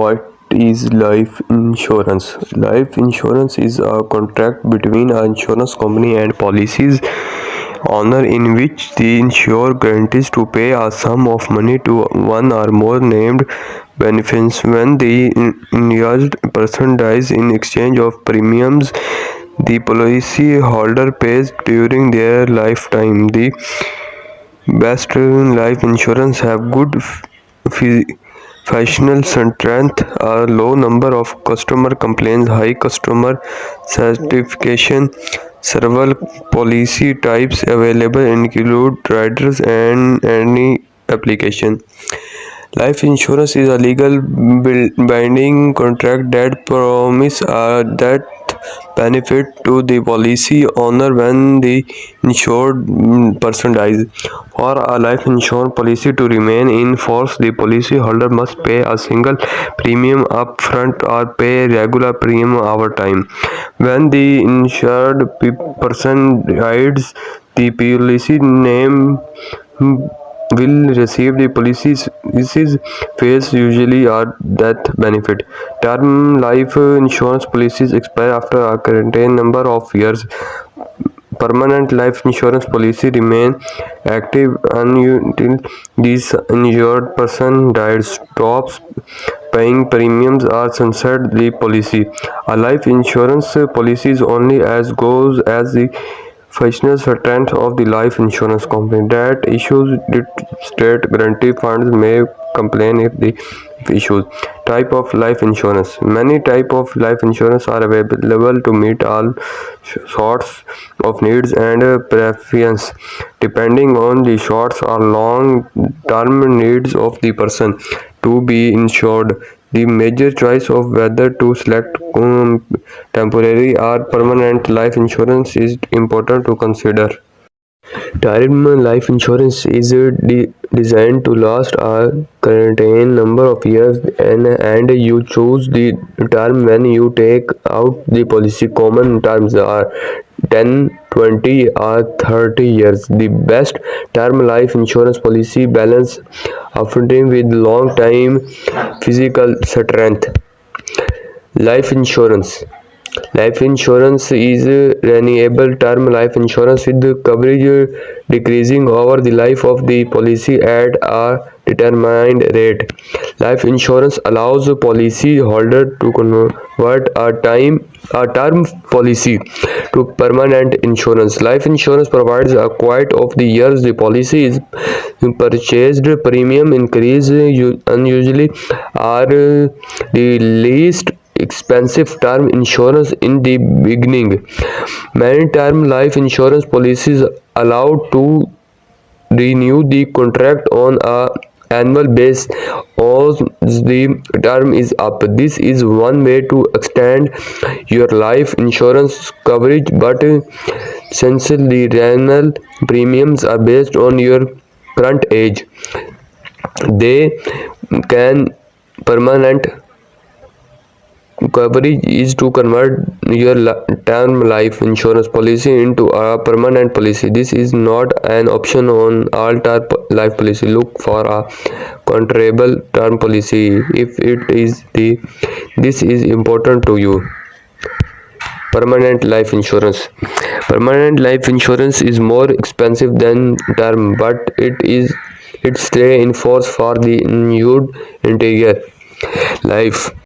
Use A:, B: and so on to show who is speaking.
A: What is life insurance? Life insurance is a contract between an insurance company and policy's owner in which the insurer guarantees to pay a sum of money to one or more named beneficiaries when the insured person dies. In exchange of premiums the policy holder pays during their lifetime. The best life insurance have good financial strength, a low number of customer complaints, high customer satisfaction. Several policy types available include riders and any application. Life insurance is a legal binding contract that promises a death benefit to the policy owner when the insured person dies. For a life insurance policy to remain in force, the policyholder must pay a single premium upfront or pay regular premium over time. When the insured person dies, the policy name will receive the policy's phase, usually a death benefit. Term life insurance policies expire after a certain number of years. Permanent life insurance policy remain active until this insured person dies, stops paying premiums, or sunset the policy. A life insurance policy is only as good as the financial strength of the life insurance company that issues it. State guarantee funds may complain if the issues. Type of life insurance. Many type of life insurance are available to meet all sorts of needs and preferences depending on the short or long term needs of the person to be insured. The major choice of whether to select temporary or permanent life insurance is important to consider. Term life insurance is designed to last a certain number of years, and you choose the term when you take out the policy. Common terms are 10, 20 or 30 years. The best term life insurance policy balance affordability with long time physical strength. Life insurance. Life insurance is renewable term life insurance with the coverage decreasing over the life of the policy at a determined rate. Life insurance allows the policy holder to convert a term policy to permanent insurance. Life insurance provides a quite of the years the policy is purchased. Premium increase unusually are the least expensive term insurance in the beginning. Many term life insurance policies allow to renew the contract on a annual basis as the term is up. This is one way to extend your life insurance coverage, but since the renewal premiums are based on your current age, they can permanent coverage is to convert your term life insurance policy into a permanent policy. This is not an option on all term life policy. Look for a comparable term policy if it is this is important to you. Permanent life insurance. Permanent life insurance is more expensive than term, but it stay in force for the renewed entire life.